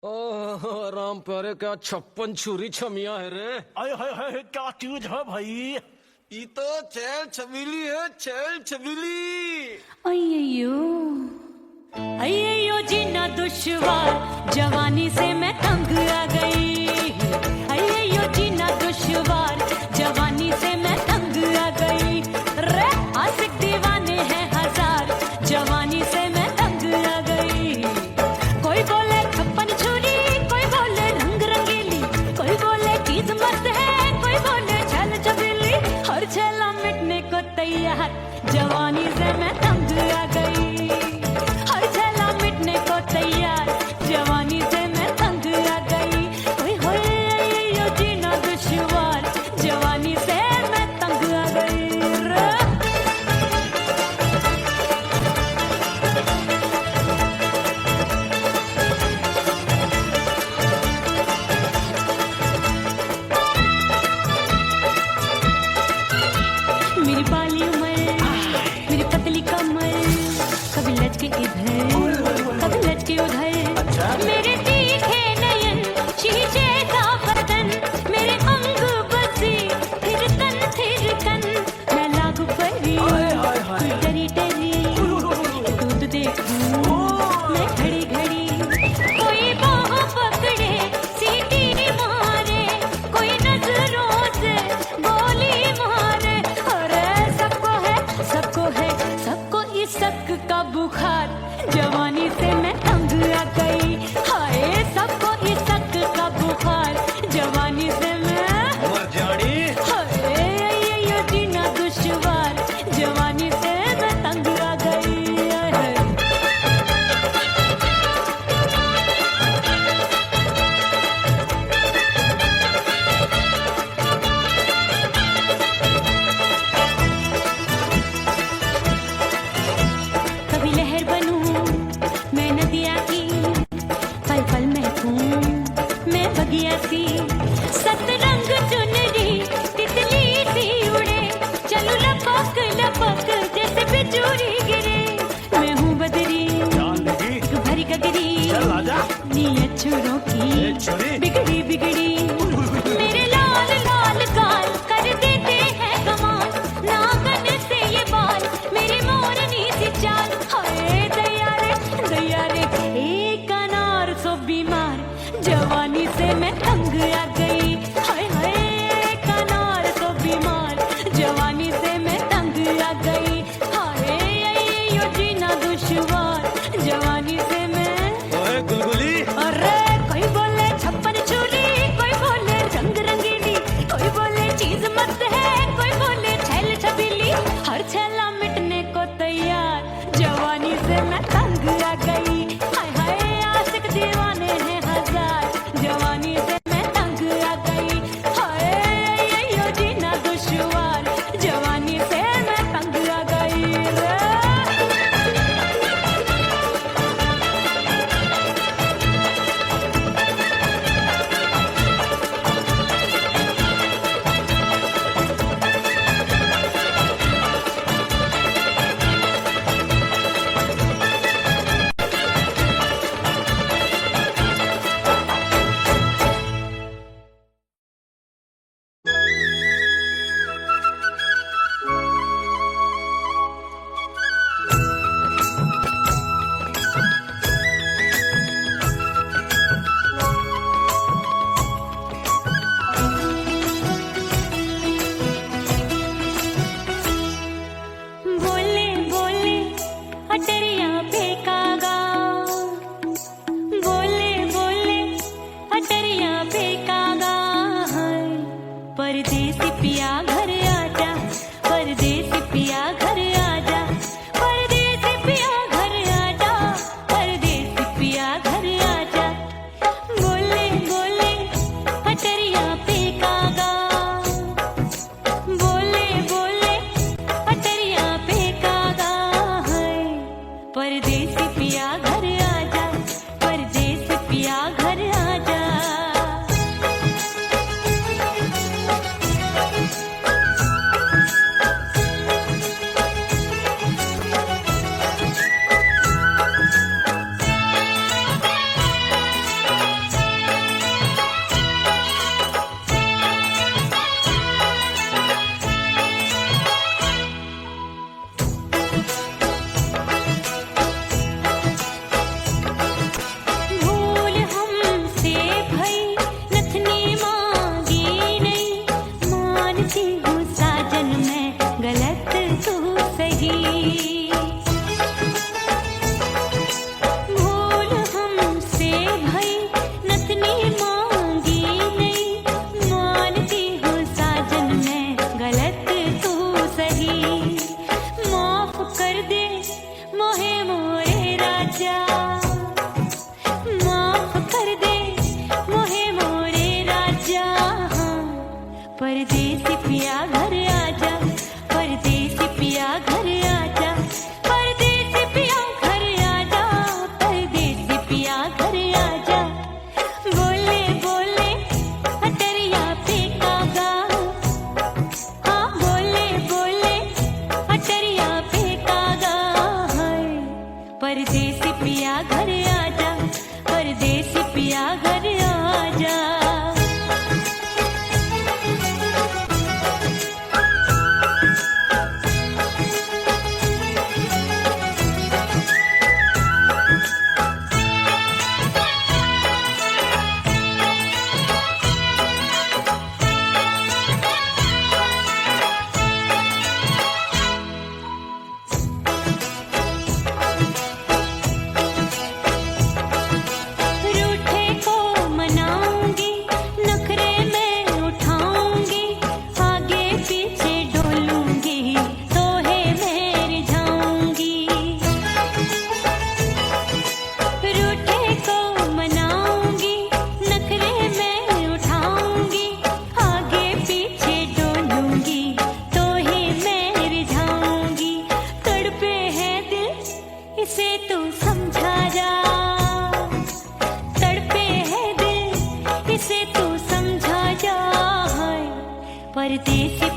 ओह राम प्यारे, क्या 56 छुरी छमिया है रे। आय हाय हाय, क्या चीज है भाई। ये तो चैल छबीली है, चैल छबीली। अय्यो अय्यो जीना दुश्वार, जवानी से मैं तंग आ गई। अय्यो जीना दुश्वार, जवानी से मैं तंग आ गई। रे आशिक दीवाने हैं हजार, जवानी से मैं तंग आ गई। कोई बोले 56 छुरी, कोई बोले रंग रंगीली, कोई बोले चीज मस्त है, कोई बोले छल छबीली। हर छेला मिटने को तैयार, जवानी से मैं तंग आ गई। हर छेला मिटने को तैयार, जवानी से मैं तंग आ गई। ओए होए यो जीना दुश्वार, जवानी से मैं तंग आ गई। मेरी बाली उमर, मेरी पतली कमर, कभी लचके इधर कभी लचके उधर। मेरे तीखे नयन, शीशे का बदन, मेरे अंग बसे थिरकन थिरकन। मैं लागू परी डरी डरी, दूध देखूं मैं घड़ी घड़ी। कोई बाह पकड़े सीटी मारे, कोई नजरों से गोली मारे। अरे सबको इस शक का बुखार, जवानी से मैं तंग आ गई। हाय सबको इस शक का बुखार, जवानी से मैं मर जानी। हाय ये जीना दुश्वार, जवानी से मैं तंग आ गई। कभी लहर बनूं मैं नदिया की, पल पल महकूं मैं बगिया सी। सतरंग चुनरी तितली सी उड़े, चलूं लपक लपक जैसे बिजुरी गिरे। मैं हूँ बदरी एक भरी गगरी, नीयत छुरों की बिगड़ी बिगड़ी। मेरे लाल लाल गाल कर देते हैं कमाल, नागन से ये बाल मेरी मोरनी सी चाल। हाय दैया रे एक अनार सो बीमार, जवानी से मैं तंग आ गई। हाय हाय एक अनार सो बीमार, जवानी से मैं तंग आ गई। हाय यो जीना दुश्वार, जवानी से मैं। ओए गुलगुली, अरे कोई बोले 56 छुरी, कोई बोले रंग रंगीली, कोई बोले चीज मस्त है, कोई बोले छल छबीली। हर छेला मिटने को तैयार, जवानी से मैं तंग आ गई। हाय हाय आशिक दीवाने हैं हजार,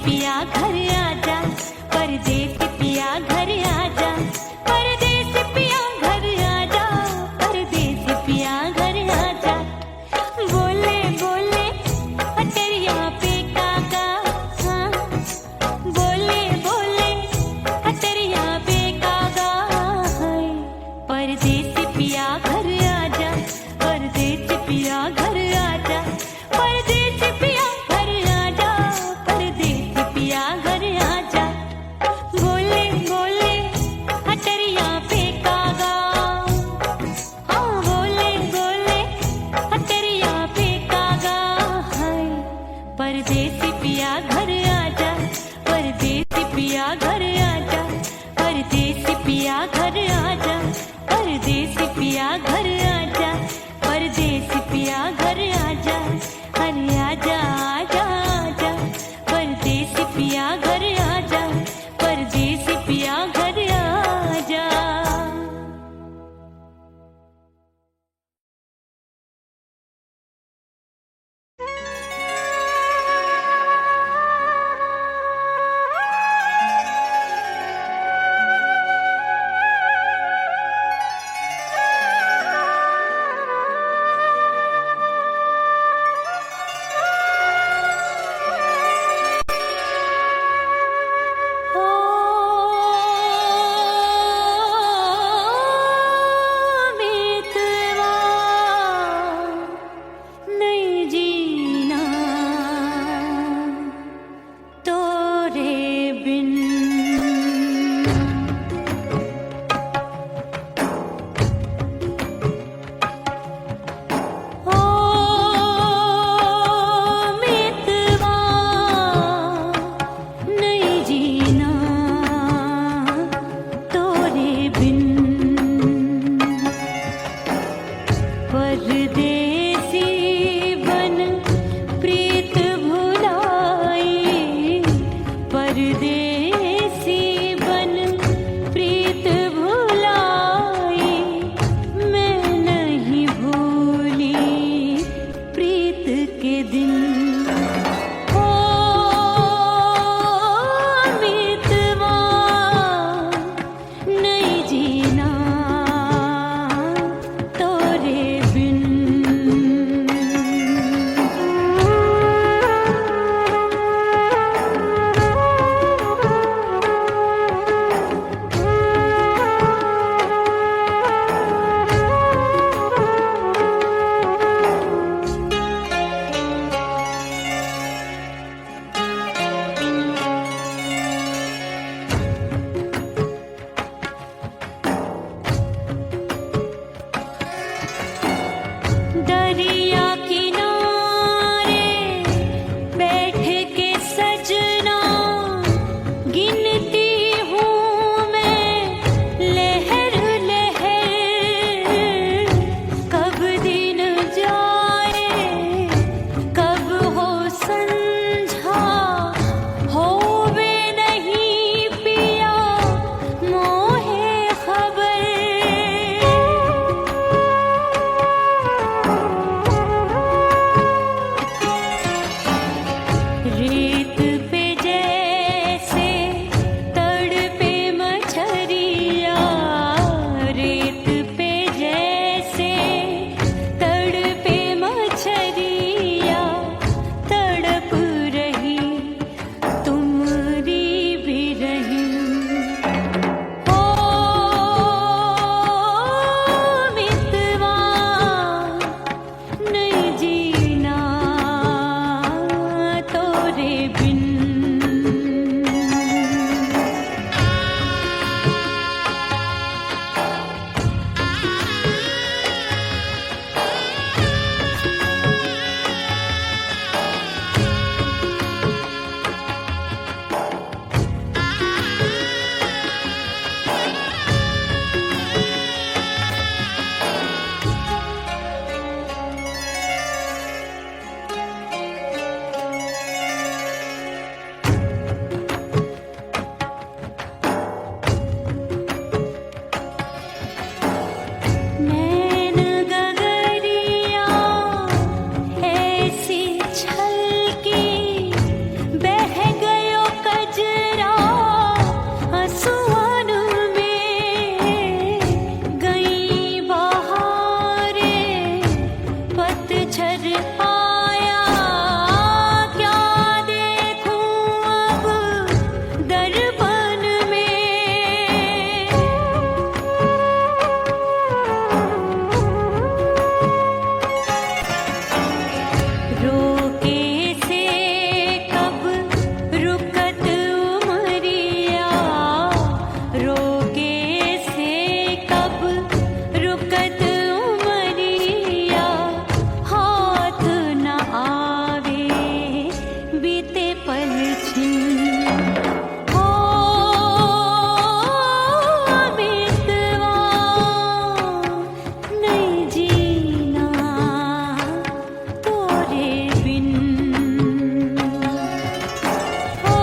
पिया घर आजा, परदेसी पिया घर आजा, परदेसी पिया घर आजा, परदेसी पिया घर आजा। बोले बोले अटरिया पे काका, हाँ बोले बोले अटरिया पे काका, हाय परदेसी पिया घर आजा, परदेसी पिया घर आजा, परदेसी पिया घर आजा, परदेसी पिया घर आजा। बोले बोले अटरिया पे कागा, हाँ बोले बोले अटरिया पे कागा, हाय परदेसी पिया घर आजा, परदेसी पिया घर आजा, परदेसी पिया घर आजा, परदेसी पिया घर आजा, परदेसी पिया घर आजा, अरे आजा आजा आजा, परदेसी पिया घर आजा, परदेसी पिया घर आजा। बेतवा नहीं जीना तोरे बिन, ओ बेतवा नहीं जीना तोरे बिन। परदेसी बन प्रीत भुलाई, परदेसी बन प्रीत भुलाई, मैं नहीं भूली प्रीत के दिन। ओ मितवा नहीं जीना तोरे बिन। नजर आया, क्या देखूं अब दर्पण में। रोके से कब रुकत उमरिया, रोके से कब रुकत उमरिया, हाथ न आवे बीते पल छिन। हो बीतवा नहीं जीना तोरे बिन। हो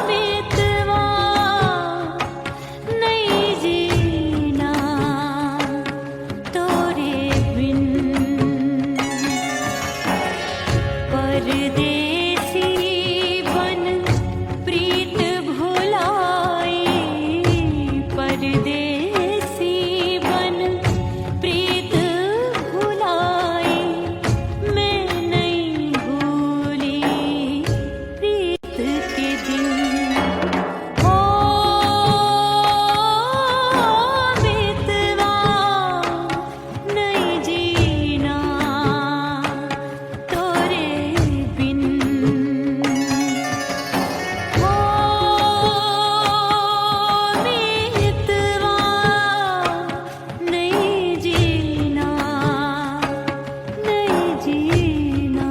बीतवा नहीं जीना तोरे बिन। परदेसी बन प्रीत भुलाई, परदेसी बन प्रीत भुलाई, मैं नहीं भूली प्रीत के दिन। हो बीतवा नहीं जीना तोरे बिन। हो बीतवा नहीं जीना, नहीं जीना।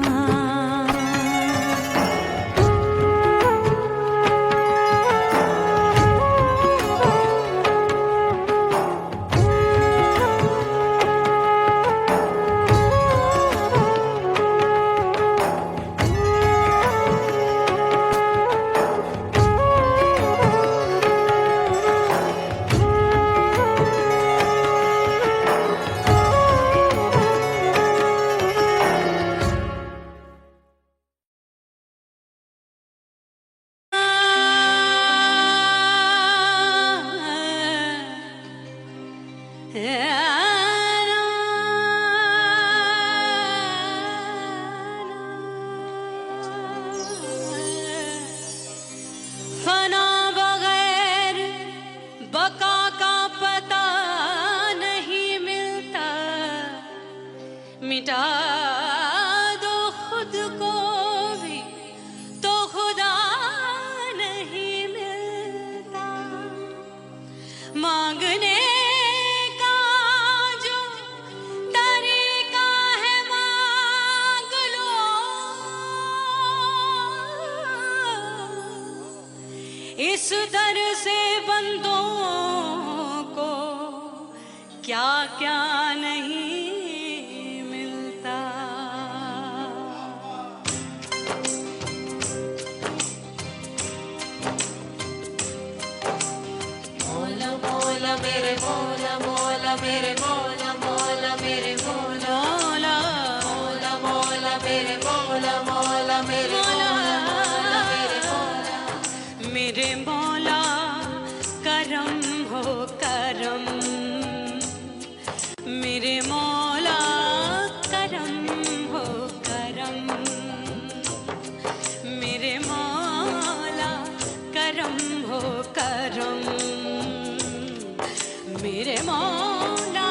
फना बगैर बका का पता नहीं मिलता, मिटा दो खुद को भी तो खुदा नहीं मिलता। मांगने का जो तरीका है मांग लो, इस दर से बंदों को क्या क्या नहीं मिलता। मौला मौला मेरे मौला, मौला मेरे मौला, मौला मेरे मौला, मौला मौला मेरे मौला, मौला मेरे मौला, मौला मेरे मौला। मेरे मौला करम हो करम, मेरे मौला करम हो करम, मेरे मौला करम हो करम, मेरे मौला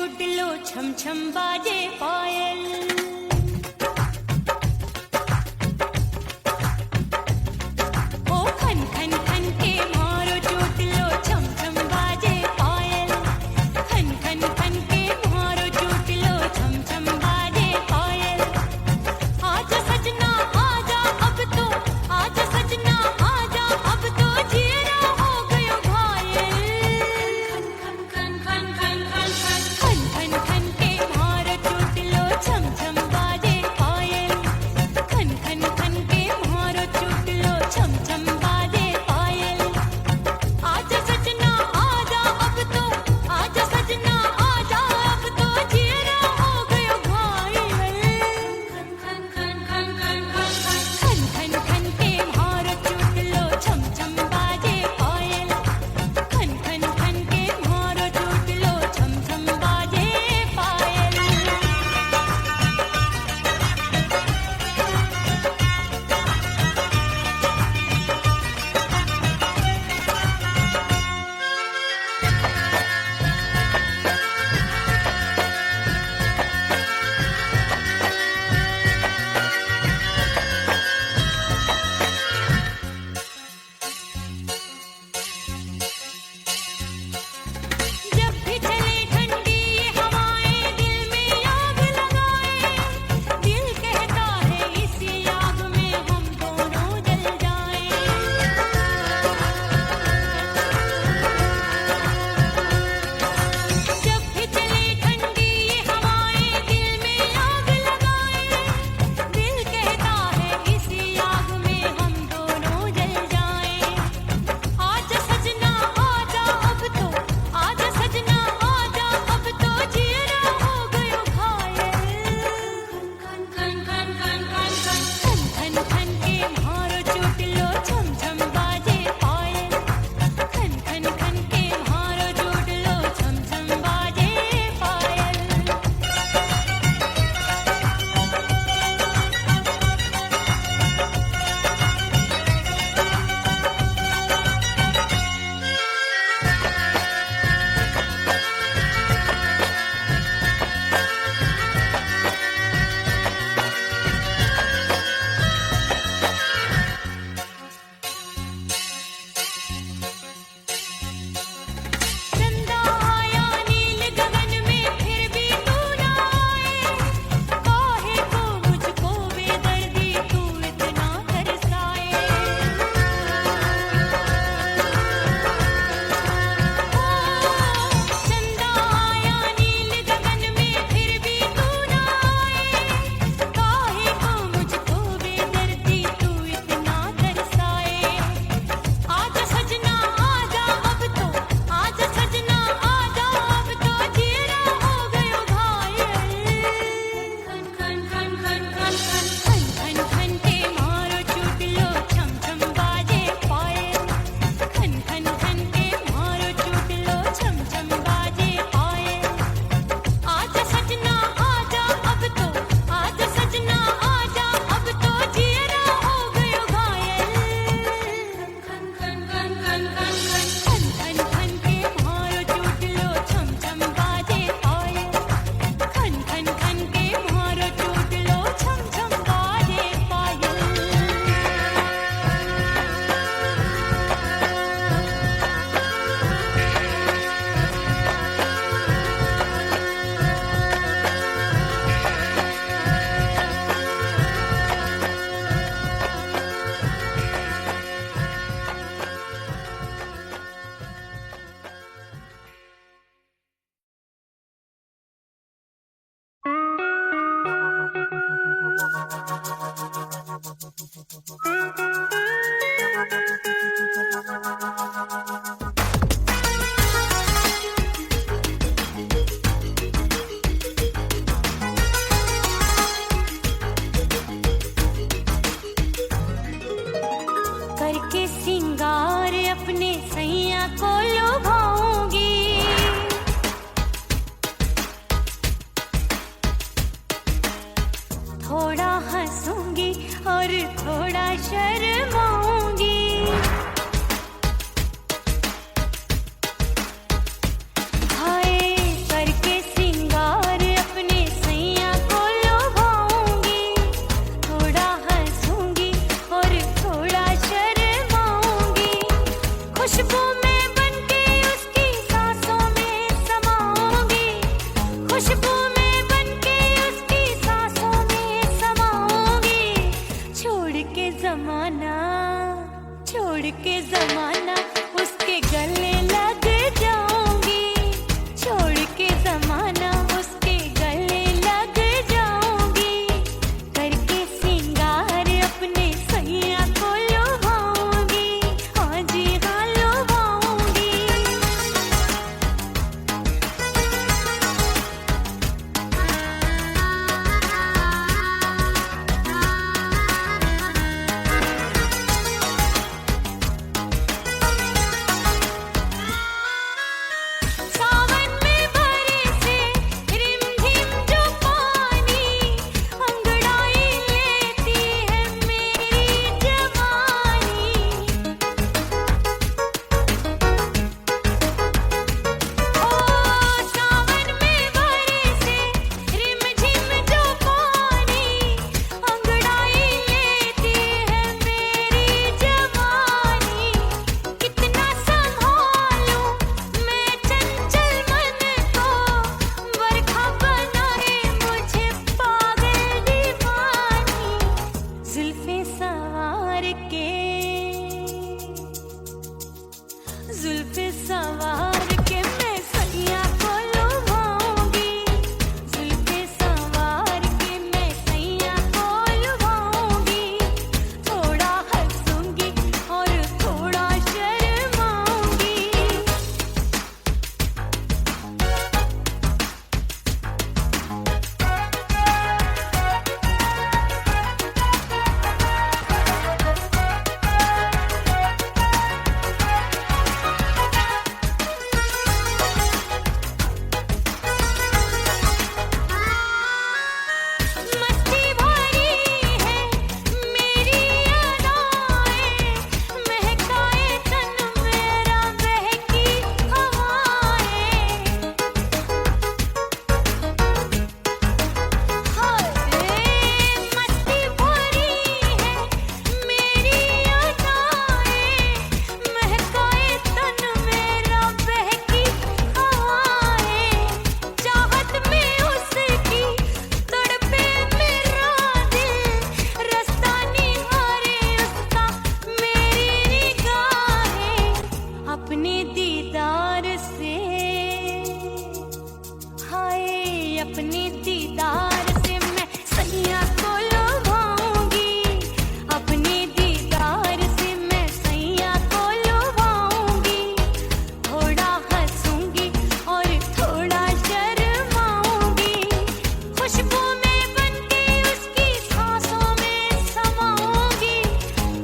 चोट लो छम छम बाजे पायल ओ खन खन खन के मारो चोट लो छम छम बाजे पायल खन खन खन के मारो चोट लो छम छम बाजे पायल आजा सजना आजा अब तो आजा सजना आजा अब तो जीरा हो गयो घायल खन खन खन खन खन खन खन के मारो चोट लो छम छम बाजे पायल खन खन खन के मारो चोट लो छम छम बाजे पायल आजा सजना आजा अब तो आजा सजना आजा अब तो जीरा हो गयो घायल खन खन खन खन खन खन खन के मारो चोट लो छम छम बाजे पायल खन खन खन के मारो चोट लो छम छम बाजे पायल जब भी चले ठंडी ये हवाएं दिल में आग लगाए दिल कहता है इसी आग में हम दोनों जल जाएं जब भी चले ठंडी ये हवाएं दिल में आग लगाए दिल कहता है इसी आग में हम दोनों जल जाएं आजा सजना आजा अब तो आजा सजना आजा अब तो जीरा हो गयो घायल खन खन खन खन खन खन खन के मारो चोट लो छम छम बाजे पायल खन खन खन के मारो चोट लो छम छम बाजे पायल चंदा आया नील गगन में फिर भी तू ना आए काहे को मुझको बेदर्दी तू इतना तरसाए चंदा आया नील गगन में फिर भी तू ना आए काहे को मुझको बेदर्दी तू इतना तरसाए आजा सजना आजा अब तो आजा सजना आजा अब तो जीरा हो गयो घायल खन खन खन खन खन खन खन के मारो चोट लो छम छम बाजे पायल खन खन खन के मारो चोट लो छम छम बाजे पायल आजा सजना आजा अब तो आजा सजना आजा अब तो जीरा हो गयो घायल खन खन खन खन खन खन खन के मारो चोट लो छम छम बाजे पायल खन खन खन के मारो चोट लो छम छम बाजे पायल करके सिंगार अपने सैया को लुभाऊंगी थोड़ा हंसूंगी और थोड़ा शर्माऊंगी हाय करके सिंगार अपने दीदार से मैं सैया को लुभाऊंगी, अपने दीदार से मैं सैया को लुभाऊंगी। थोड़ा हंसूंगी और थोड़ा शर्माऊंगी, खुशबू में बनके उसकी सांसों में समाऊंगी,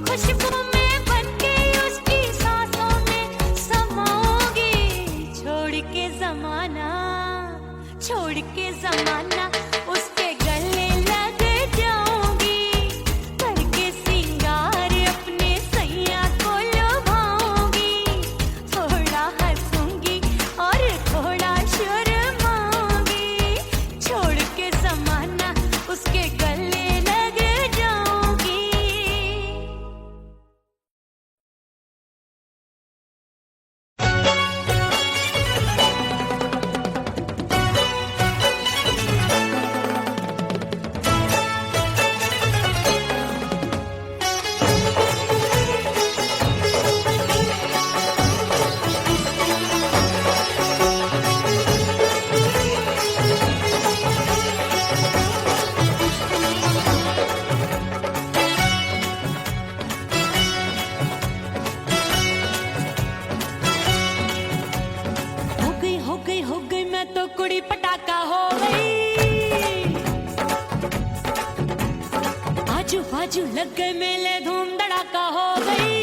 खुशबू में बनके उसकी सांसों में समाऊंगी। छोड़ के जमाना उसके गले लग जाऊंगी, करके सिंगार अपने सैया को लुभाऊंगी। थोड़ा हंसूंगी और थोड़ा शर्माऊंगी, छोड़ के जमाना उसके गले लग जाऊंगी। हो गई मैं तो कुड़ी पटाखा हो गई, आजू बाजू लग गए मेले धूम धड़ाका हो गई।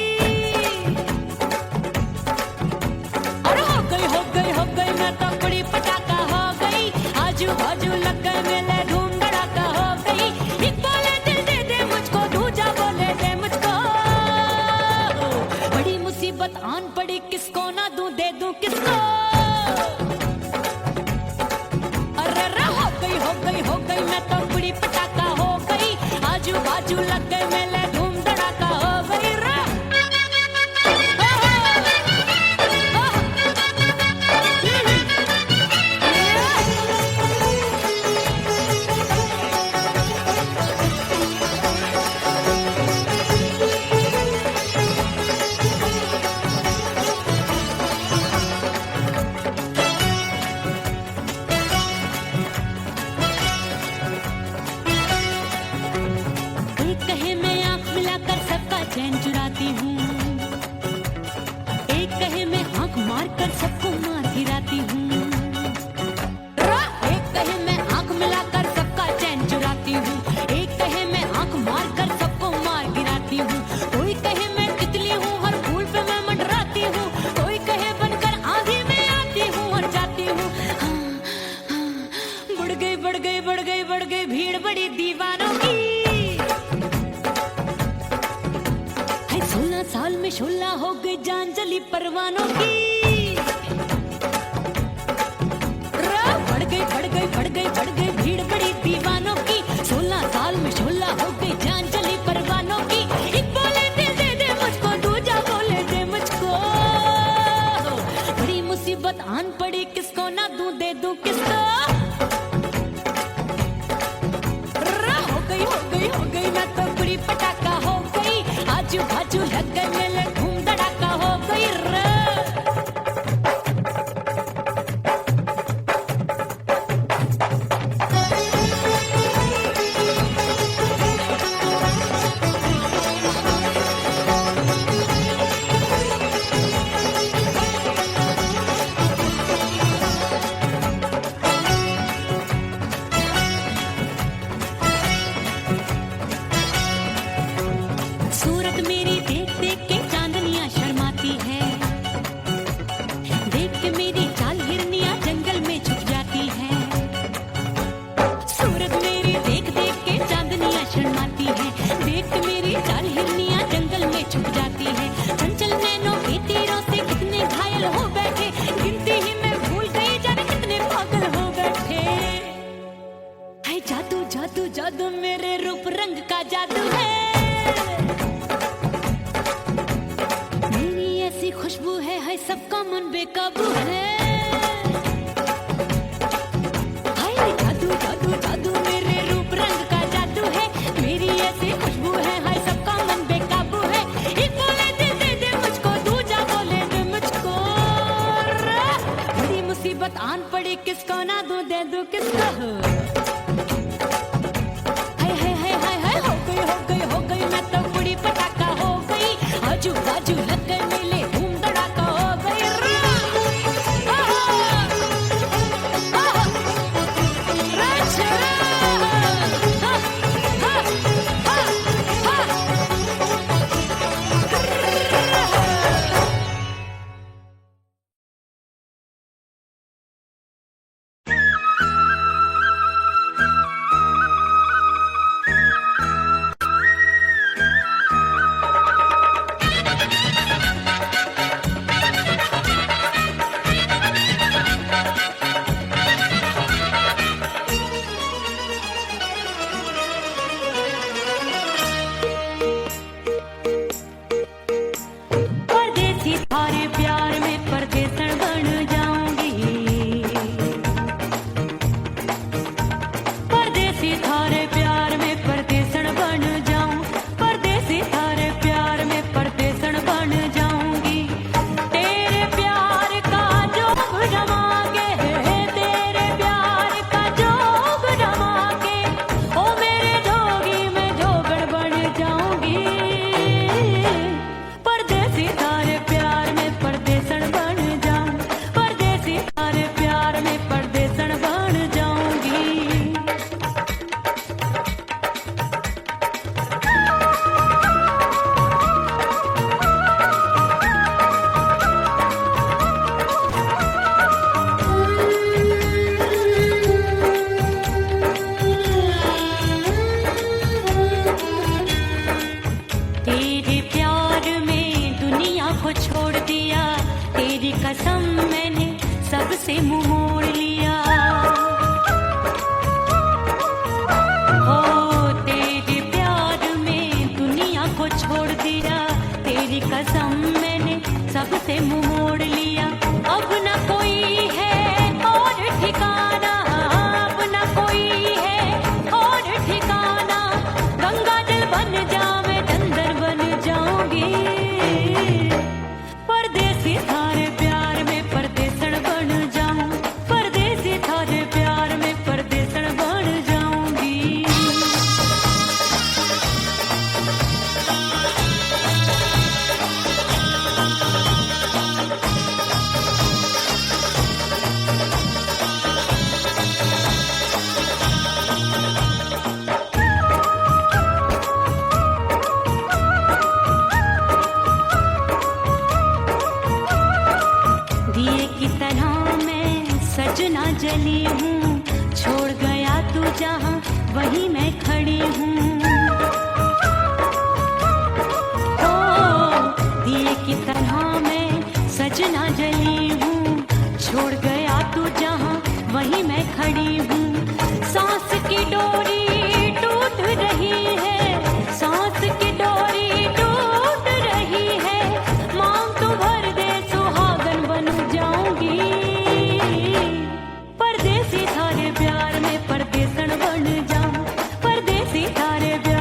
अरे हो गई मैं तो कुड़ी पटाखा हो गई, आजू बाजू लग गए मेले धूम धड़ाका हो गई। एक बोले दिल दे दे मुझको, दूजा बोले दे मुझको, बड़ी मुसीबत आन पड़ी किसको ना दूं दे दूं किसको। हो गई मैं तो कुड़ी पटाखा हो गई, आजू बाजू लग गए मेले धूम धड़ाका हो गई रा। चैन चुराती हूँ, एक कहे मैं आंख मार कर सबको मार गिराती हूँ, एक कहे मैं आंख मिलाकर सबका चैन चुराती हूँ, एक कहे मैं आंख मार कर सबको मार गिराती हूँ। कोई कहे मैं तितली हूँ हर फूल पे मैं मंडराती हूँ, कोई कहे बनकर आंधी में आती हूँ और जाती हूँ। बढ़ गई भीड़ बड़ी दीवानों की, 16 साल में शोला हो गई जान जली परवानों की। बढ़ गई भीड़ बड़ी दीवानों की, 16 साल में शोला हो गई जान जली परवानों की। एक बोले दिल दे दे मुझको, दूजा बोले दे मुझको, बड़ी मुसीबत आन पड़ी किसको ना दूं दे दूं किसको। हो गई मैं तो कुड़ी पटाखा हो गई, आजू बाजू लग गए मेले धूम धड़ाका हो गई रे। जादू मेरे रूप रंग का जादू है, मेरी ऐसी खुशबू है सबका मन बेकाबू है। जादू जादू जादू मेरे रूप रंग का जादू है, मेरी ऐसी खुशबू है सबका मन बेकाबू है। एक बोले दे दे मुझको, दूजा बोले दे मुझको, बड़ी मुसीबत आन पड़ी किसको ना दूं दे दूं किसको। हाय हाय हाय हाय हाय हो गई मैं तो बड़ी पटाखा हो गई आजू बाजू लग गए मेले धूम धड़ाका हो गई परदेसी थारे प्यार में परदेसन बन जाऊंगी परदेसी थारे प्यार में परदेसन बन जाऊं परदेसी थारे प्यार में परदेसन बन जाऊंगी तेरे प्यार का जोग जमा के तेरे प्यार का जोग जमा के ओ मेरे जोगी मैं जोगड़ बन जाऊंगी परदेसी थारे प्यार में परदेसन बन जाऊं परदेसी थारे प्यार में परदेसन बन जाऊंगी तेरे प्यार में दुनिया को छोड़ दिया तेरी कसम मैंने सबसे मुंह मोड़ लिया हो तेरे प्यार में दुनिया को छोड़ दिया तेरी कसम मैंने सबसे मुंह मोड़ लिया अब न कोई है और ठिकाना अब न कोई है और ठिकाना गंगा जल बन जावे चंदन बन जाऊंगी परदेसी थारे प्यार में परदेसन बन जाऊं परदेसी थारे प्यार में परदेसन बन जाऊंगी दिए की तरह मैं सजना जली हूँ छोड़ गया तू जहाँ वहीं मैं खड़ी हूँ ओ दिए की तरह मैं सजना जली हूँ छोड़ गया तू जहाँ वहीं मैं खड़ी हूँ सांस की डोरी टूट रही है सांस की डोरी टूट रही है मांग तू भर दे सुहागन बन जाऊंगी परदेसी थारे प्यार में परदेसन बन जाऊं परदेसी थारे प्यार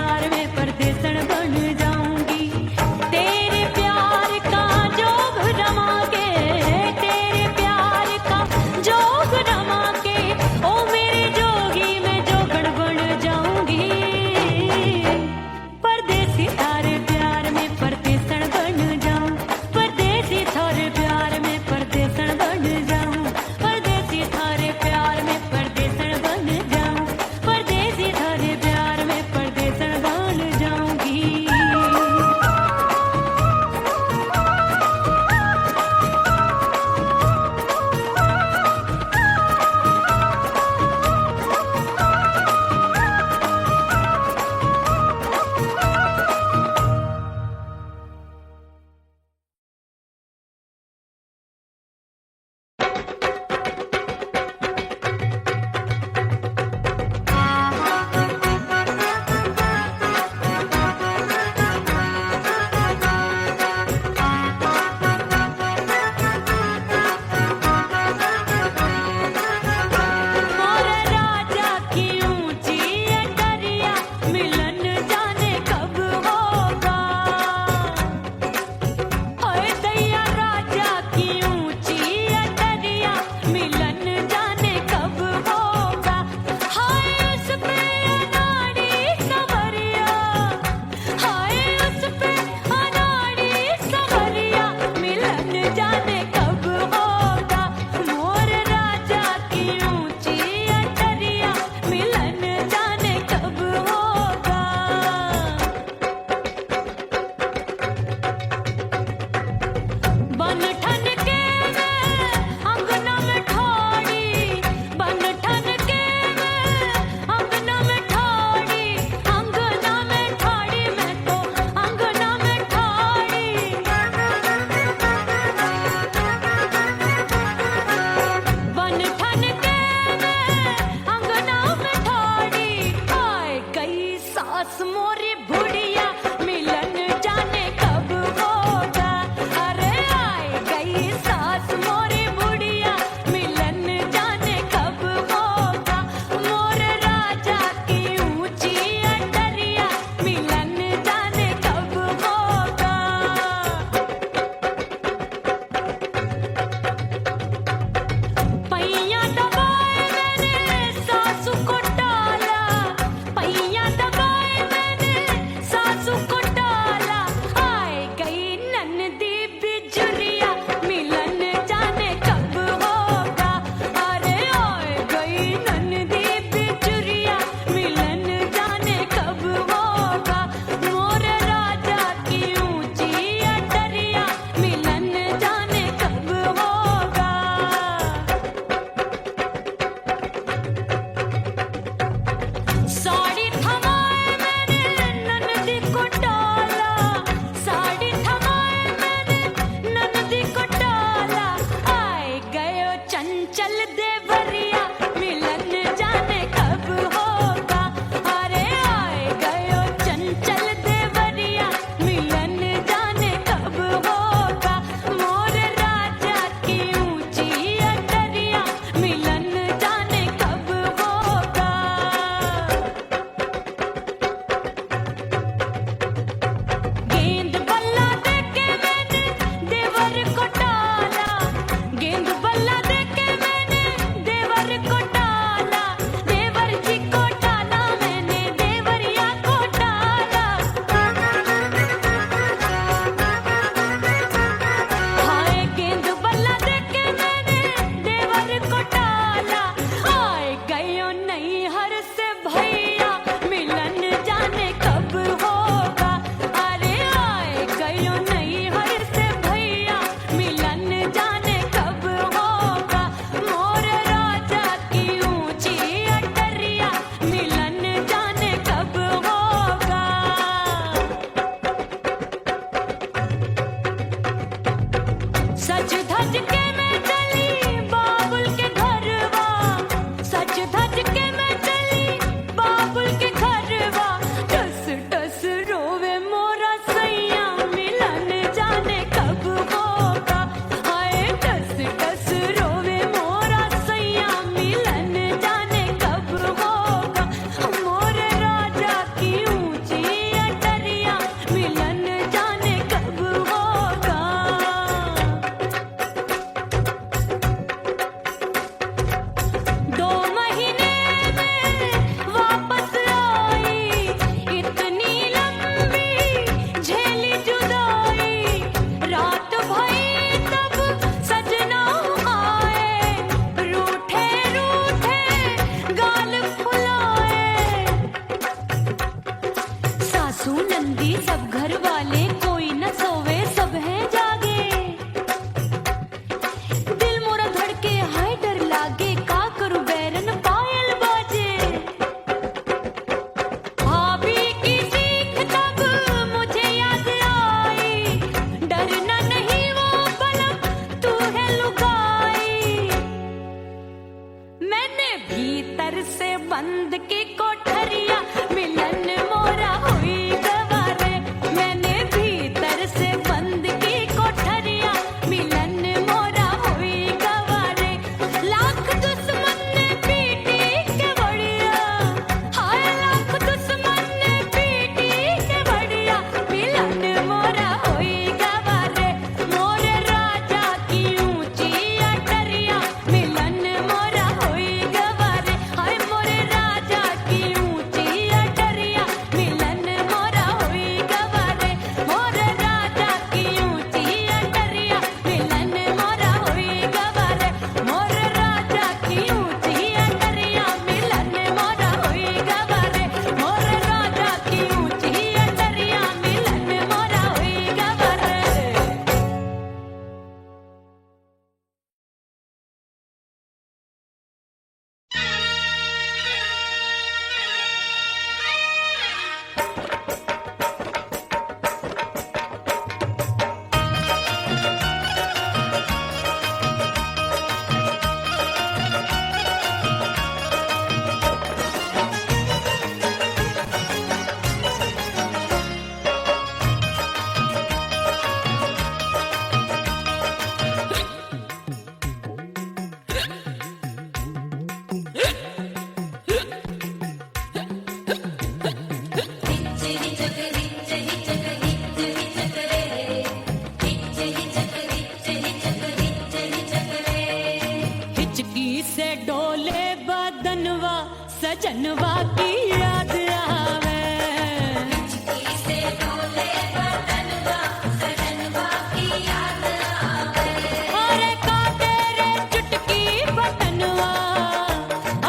गयो नहीं हर से भैया मिलन जाने कब होगा। अरे आए गयो नहीं हर से भैया मिलन जाने कब होगा। मोर राजा की ऊंची अटरिया मिलन जाने कब होगा। सज धज के मैं चली बाबुल के घरवा, सज धज के मैं चली बाबुल के घरवा। टस टस रोवे मोरा सैया मिलन जाने कब होगा। हाय टस टस रोवे मोरा सैया मिलन जाने कब होगा। मोर राजा की ऊंची अटरिया मिलन जाने कब होगा। 2 महीने में वापस आई इतनी लंबी झेली जुदाई। रात भई तब सजना आए रूठे रूठे गाल फुलाए। सासू नंदी सब घर वाले कोई न सोवे सब हैं जागे। दिल मोरा धड़के हाय डर लागे का करूं बैरन पायल बाजे। भाभी की सीख तब मुझे याद आई डरना नहीं वो बलम तू है लुगाई। मैंने भीतर से बंद की कोठरिया मिलन मोरा हुई गवारे। मैंने भीतर से बंद की कोठरिया मिलन मोरा हुई गवारे। लाख दुश्मन ने पीटी के बढ़िया, हाय लाख दुश्मन ने पीटी के बढ़िया मिलन मोरा हुई गवारे। मोर राजा की ऊंची अटरिया मिलन मोरा हुई गवारे। हाय मोर राजा की ऊंची अटरिया मिलन मोरा हुई गवारे। मोर राजा की ऊंची अटरिया मिलन मोरा हुई गवारे। मोर राजा की ऊंची अटरिया मिलन मोरा हुई गवारे। मोर राजा की ऊंची अटरिया मिलन मोरा हुई गवारे। हिचकी से डोले बदनवा सजनवा की याद आवे। हिचकी से डोले बदनवा सजनवा की याद आवे। अरे का तेरे चुटकी बटनवा,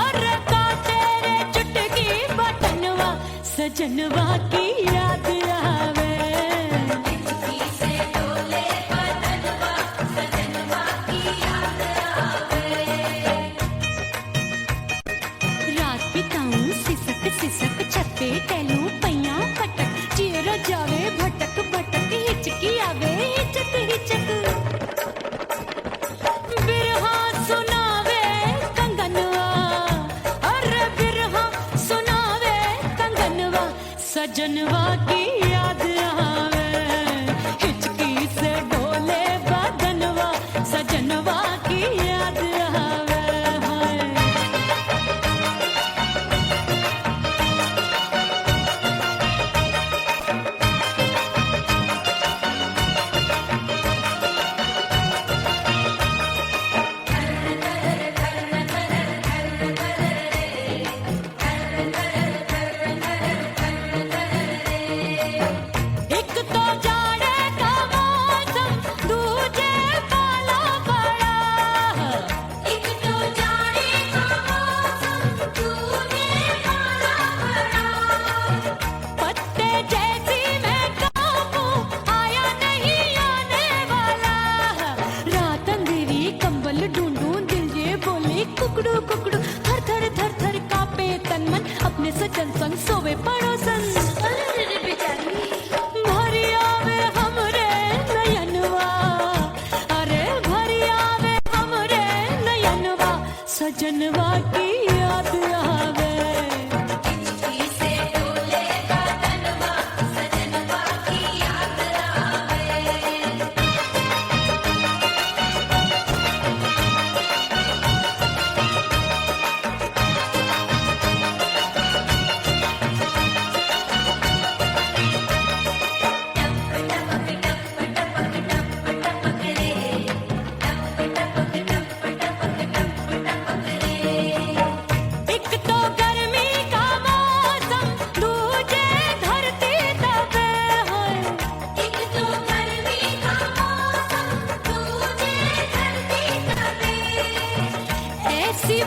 अरे का तेरे चुटकी बटनवा सजनवा की याद आवे। हिचकी से डोले बदनवा सजनवा की याद आवे। रात बिताऊं सिसक सिसक छत्ते टैलूं पैया फटक चेहरा जावे भटक भटक हिचकी आवे हिचक हिचक। बिरहा सुनावे कंगनवा, अरे बिरहा सुनावे कंगनवा सजनवा की याद आवे। हिचकी से डोले बदनवा सजनवा की याद आवे। हाय आवे सजन संग सोवे पड़ोसन भरी आवे हमरे नयनवा अरे भरी आवे हमरे नयनवा सजनवा की याद आवे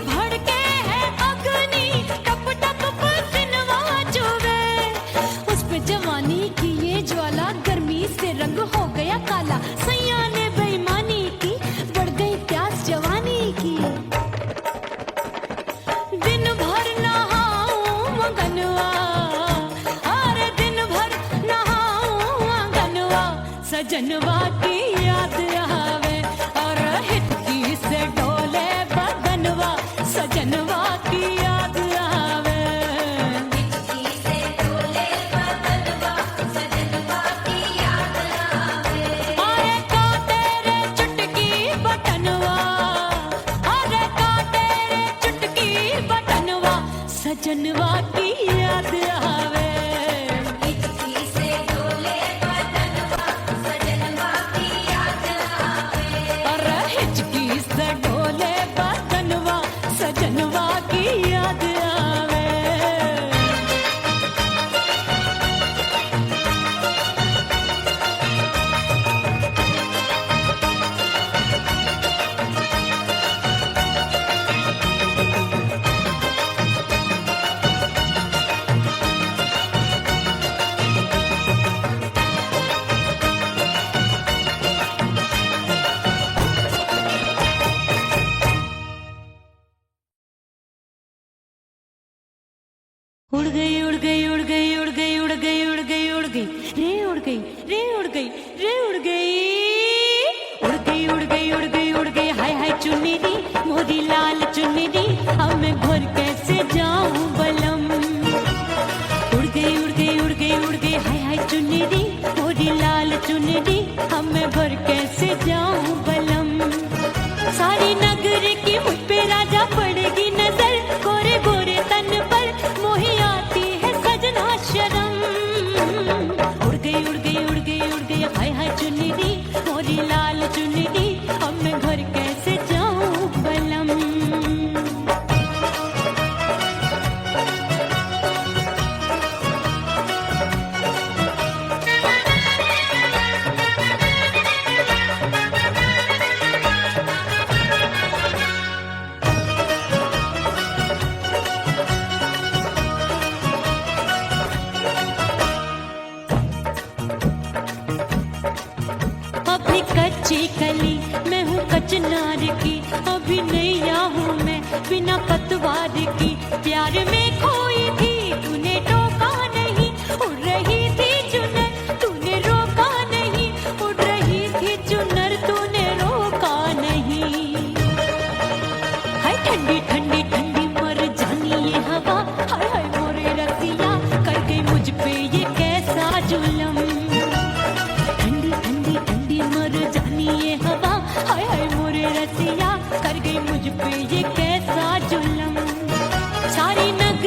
भड़के है अग्नि टप टप पसीनवा चुवे उस पे जवानी की ये ज्वाला गर्मी से रंग हो गया काला सैया ने बेईमानी की बढ़ गई प्यास जवानी की दिन भर नहाऊं मगनवा अरे दिन भर नहाऊं मगनवा सजनवा की याद आवे और हिचकी से डोले बदनवा सजनवा की याद आवे हिचकी से डोले बदनवा सजनवा की याद आवे अरे का तेरे चुटकी बटनवा अरे का तेरे चुटकी बटनवा सजनवा की याद आवे हिचकी से डोले बदनवा सजनवा की याद आवे अरे हिचकी से डोले बदनवा सजनवा की याद आवे उड़ गई उड़ गई उड़ गई उड़ गई उड़ गई उड़ गई उड़ गई रे उड़ गई रे उड़ गई रे उड़ गई उड़ गई उड़ गई उड़ गई उड़ गई हाय हाय चुन्नी दी मोरी लाल चुन्नी दी अब मैं घर कैसे जाऊं बलम उड़ गई उड़ गई उड़ गई उड़ गई हाय हाय चुन्नी दी मोरी लाल चुन्नी दी अब मैं घर कैसे जाऊं बलम सारी नगर की मुझ पे राजा पड़ेगी नजर गोरे गोरे तन पर मोही आती है सजना शर्म उड़ गई उड़ गई उड़ गई उड़ गई हाय हाय चुन्नी दी मोरी लाल चुन्नी दी अब मैं घर कैसे जाऊं बलम अभी कच्ची कली मैं हूँ कचनार की अभी नैया हूँ मैं बिना पतवार की प्यार में खोई थी तूने टोका नहीं उड़ रही थी चुनर तूने रोका नहीं उड़ रही थी चुनर तूने रोका नहीं हाय ठंडी ठंडी ठंडी मर जानी ये हवा हाय हाय मोरे रसिया कर गई मुझ पे ये कैसा जुलम ठंडी ठंडी ठंडी मर जानी ये हवा हाय हाय मोरे रसिया कर गई मुझ पे ये कैसा जुलम सारी नगर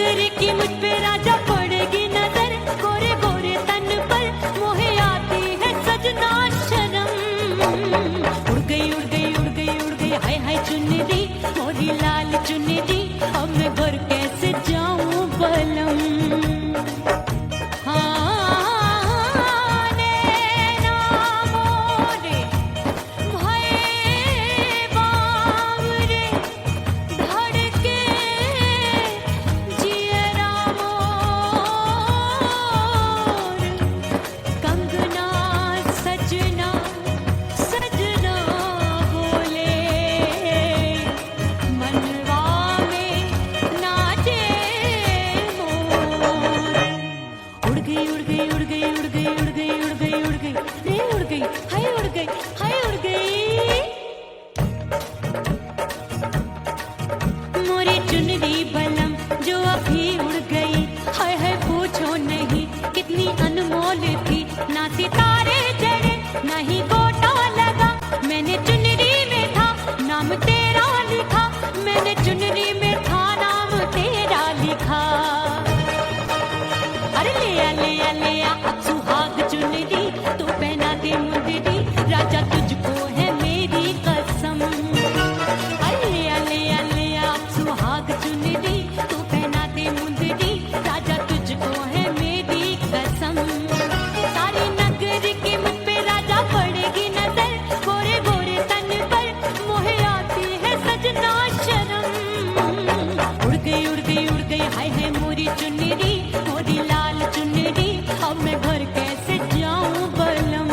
है मोरी चुनरी, मोरी लाल चुनरी, अब मैं घर कैसे जाऊं बलम।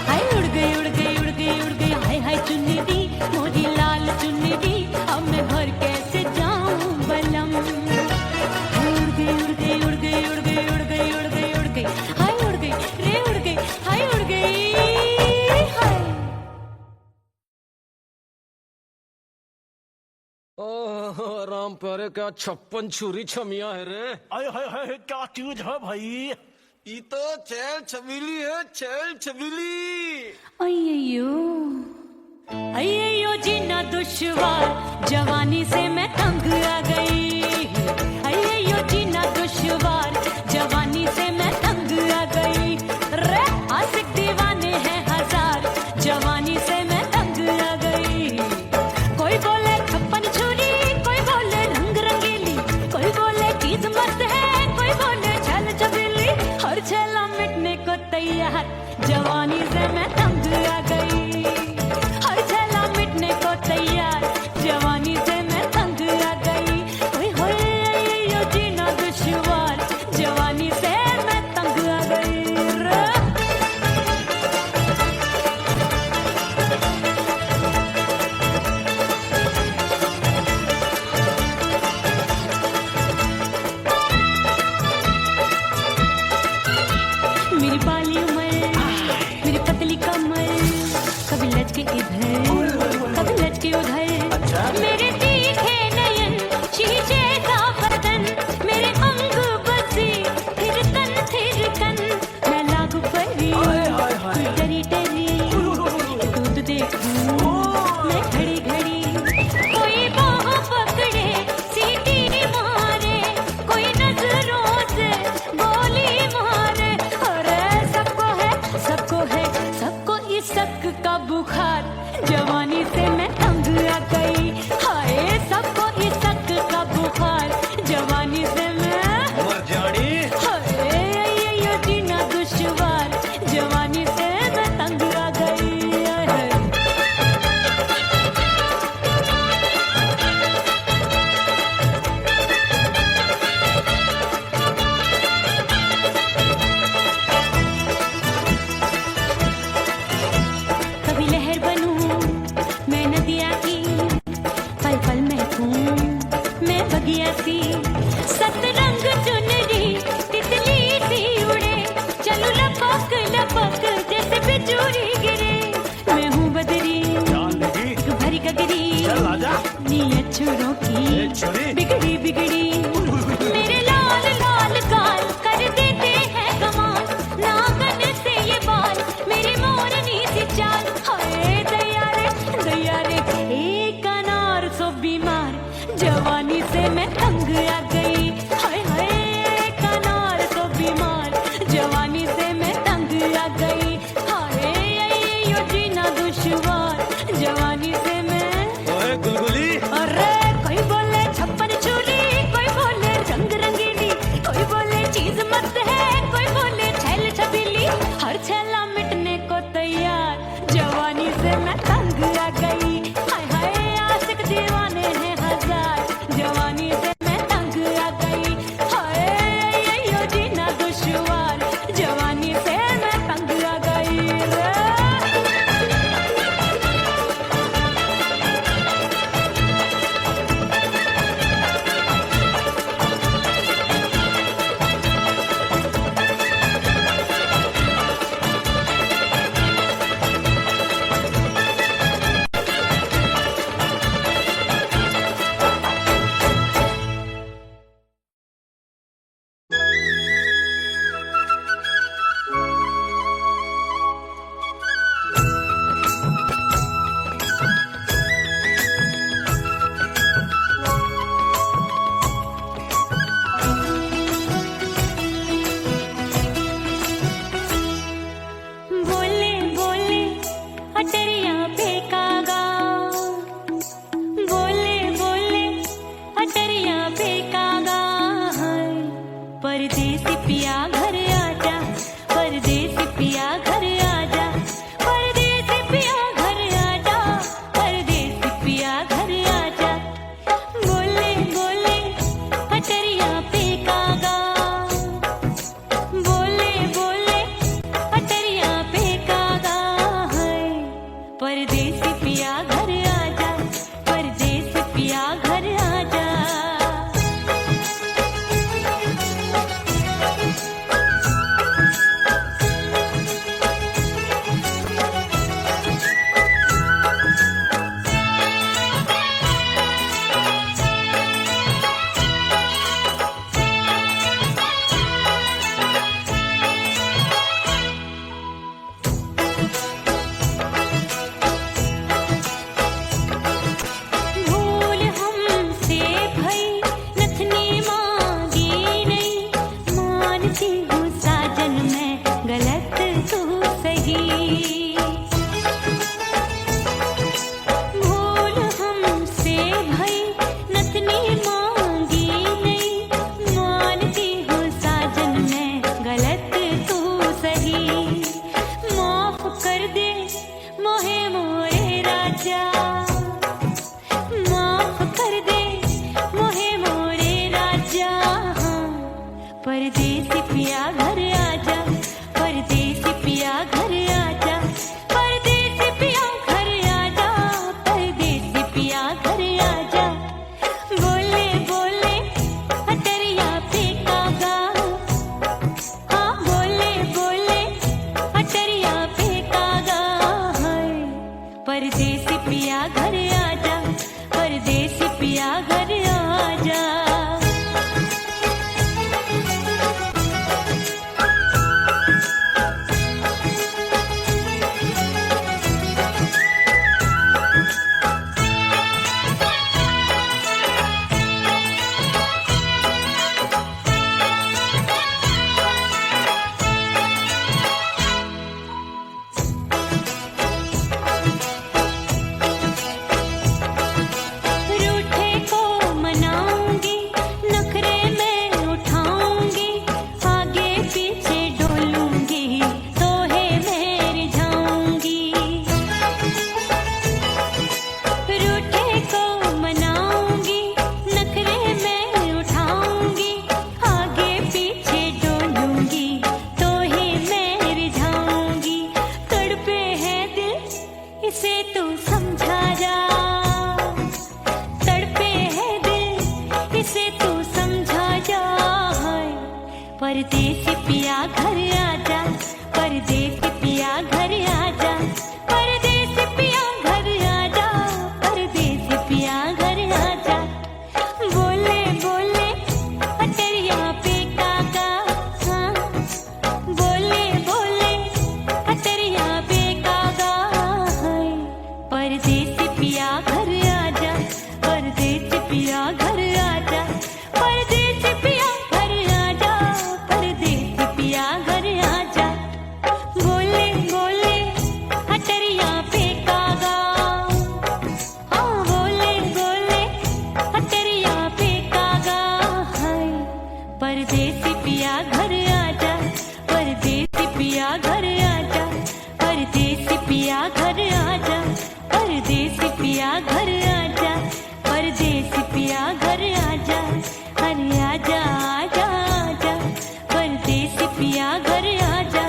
हाय उड़ गई उड़ गई उड़ गई उड़ गई, हाय हाय चुनरी, मोरी लाल चुनरी, अब मैं घर कैसे जाऊं बलम। उड़ गई उड़ गई उड़ गई उड़ गई उड़ गई उड़ गई उड़ गई, हाय उड़ गई रे उड़ गई, हाय उड़ गई हाय। ओह राम प्यारे, क्या 56 छुरी छमिया है रे। आय हाय हाय क्या चीज है भाई। ये तो चैल छबीली है, चैल छबीली। अय्यो अय्यो जीना दुश्वार, जवानी से मैं तंग आ गई। अय्यो जीना दुश्वार, जवानी से मैं तंग आ गई। रे आशिक दीवाने हैं हजार, जवानी से मैं तंग आ गई। कोई बोले 56 छुरी, कोई बोले रंग रंगीली, कोई बोले चीज मस्त है, कोई बोले छल छबीली। हर छेला मिटने को तैयार, जवानी से मैं तंग आ गई। हर छेला मिटने को तैयार, जवानी से मैं तंग आ गई। ओए होए ये जीना दुश्वार, जवानी से मैं तंग आ गई रे। मेरी बाली उमर, मेरी पतली कमर, कभी लचके इधर कभी लचके उधर। मेरे तीखे नयन, शीशे का बदन, मेरे अंग बसी थिरकन। मैं लागू परी कोई डरी डरी, दूध देखूं मैं घड़ी घड़ी। कोई बाह पकड़े सीटी मारे, कोई नजरों से गोली मारे। अरे सबको है सबको इस शक का बुखार, जवानी से मैं तंग आ गई। हाय सबको इस शक का बुखार, जवानी से मैं मर जानी। हाय ये जीना दुश्वार, जवानी से मैं तंग आ गई। हाय। कभी लहर बनूं मैं नदिया की, पल पल महकूं मैं बगिया सी। सतरंग चुनरी तितली सी उड़े, चलूं लपक लपक जैसे बिजुरी गिरे। मैं हूँ बदरी जान लगी भरी गगरी, चल आजा। नीयत छोरों ए, की छोरी। बिगड़ी बिगड़ी। मेरे लाल लाल गाल कर देते हैं कमाल, नागन से ये बाल मेरी मोरनी सी चाल। हाय दैया रे एक अनार सो बीमार, जवानी से मैं तंग आ गई। हाय हाय एक अनार सो बीमार, जवानी से मैं तंग आ गई। हाय यो जीना दुश्वार, जवानी से मैं। ओए गुलगुली। अरे कोई बोले 56 छुरी, कोई बोले परदेसी पिया घर आजा, परदेसी पिया घर आजा, परदेसी पिया घर आजा, परदेसी पिया घर आजा। बोले बोले अटरिया पे कागा, हाँ बोले बोले अटरिया पे कागा है। परदेसी पिया घर आजा, परदेसी पिया घर आजा। रूठे को मनाऊंगी, नखरे में उठाऊंगी, आगे पीछे डोलूंगी, तो है मैं रिझाऊंगी। रूठे को मनाऊंगी, नखरे में उठाऊंगी, आगे पीछे डोलूंगी, तो है मैं रिझाऊंगी। तड़पे है दिल इसे तू समझा जा, तड़पे है दिल इसे तू समझा जा। परदेसी पिया घर आजा, परदेसी पिया घर आजा, परदेसी पिया घर आजा, परदेसी पिया घर आजा। बोले बोले अटरिया पे कागा, हाँ बोले बोले अटरिया पे कागा है। परदेसी पिया घर आजा, परदेसी पिया घर आजा, परदेसी पिया घर आजा, परदेसी पिया घर आजा। बोले बोले अटरिया पे कागा, हाँ बोले बोले अटरिया पे कागा है। परदेसी पिया घर आजा, परदेसी पिया घर आजा, परदेसी पिया घर आजा, परदेसी पिया घर आजा, परदेसी पिया घर आजा। अरे आजा आजा आजा, परदेसी पिया घर आजा,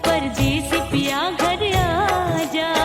परदेसी पिया घर आजा।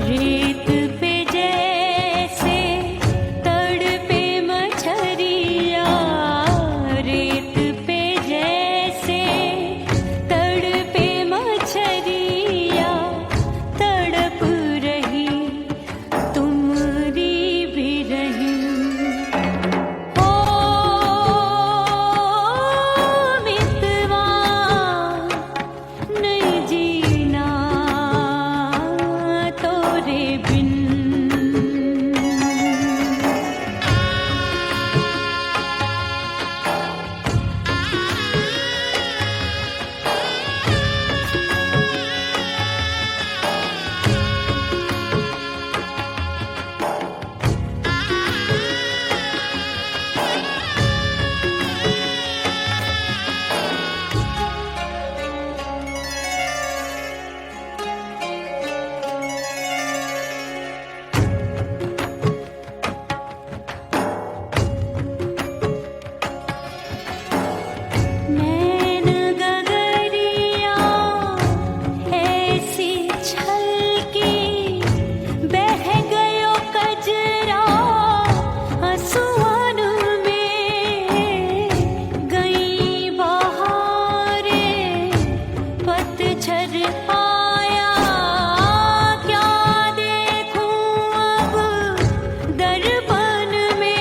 रेत पे जैसे तड़पे मछरिया, रेत पे जैसे तड़पे मछरिया, तड़प रही तुम्हारी भी रही। ओ मितवा नहीं जीना तोरे बिन। नैन गगरिया ऐसी छलकी, बह गयो कजरा आंसुओं में। गई बहारें पतझर आया, क्या देखूं अब दर्पण में।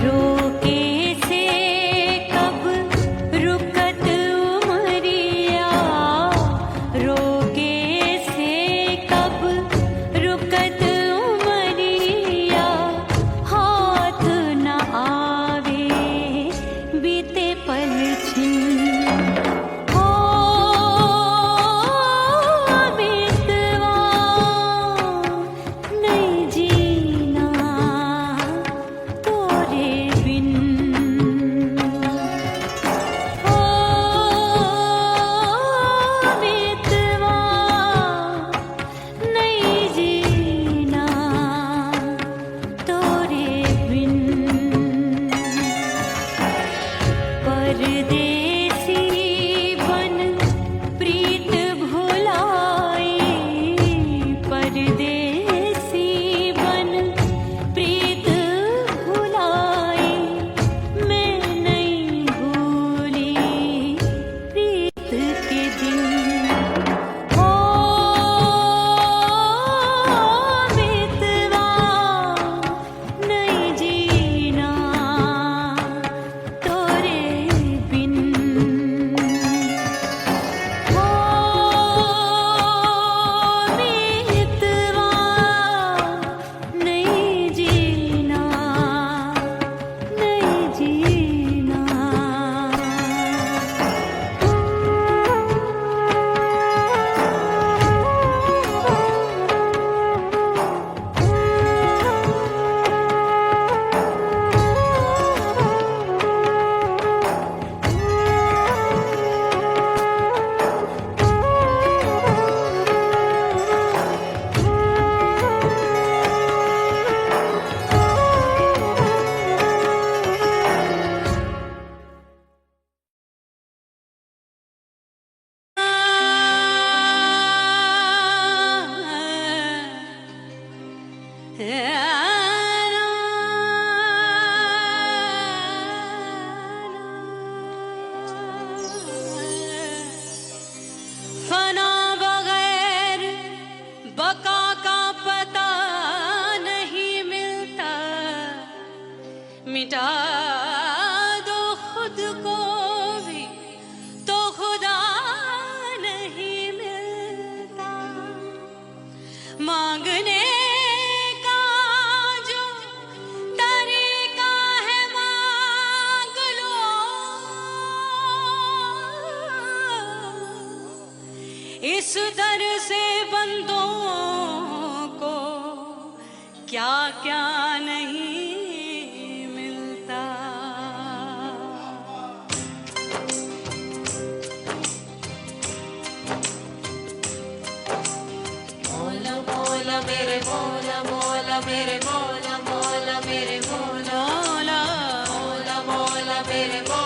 रोके से कब रुकत उमरिया, रोके से कब रुकत उमरिया। हाथ न आवे बीते पल छिन। ओ मितवा नहीं जीना तोरे बिन। ओ मितवा नहीं जीना तोरे बिन। परदेसी बन प्रीत भुलाई, परदेसी बन प्रीत भुलाई। मैं नहीं भूली प्रीत के दिन। ओ मितवा नहीं जीना तोरे बिन। ओ मितवा नहीं जीना, नहीं जीना। फना बगैर बका का पता नहीं मिलता, मिटा दो खुद को भी तो खुदा नहीं मिलता। मांगने का जो तरीका है मांग लो, इस दर से बंदों को क्या क्या नहीं मिलता। मौला मौला मेरे मौला मौला मेरे मौला मौला मेरे मौला मौला मौला मेरे मौला।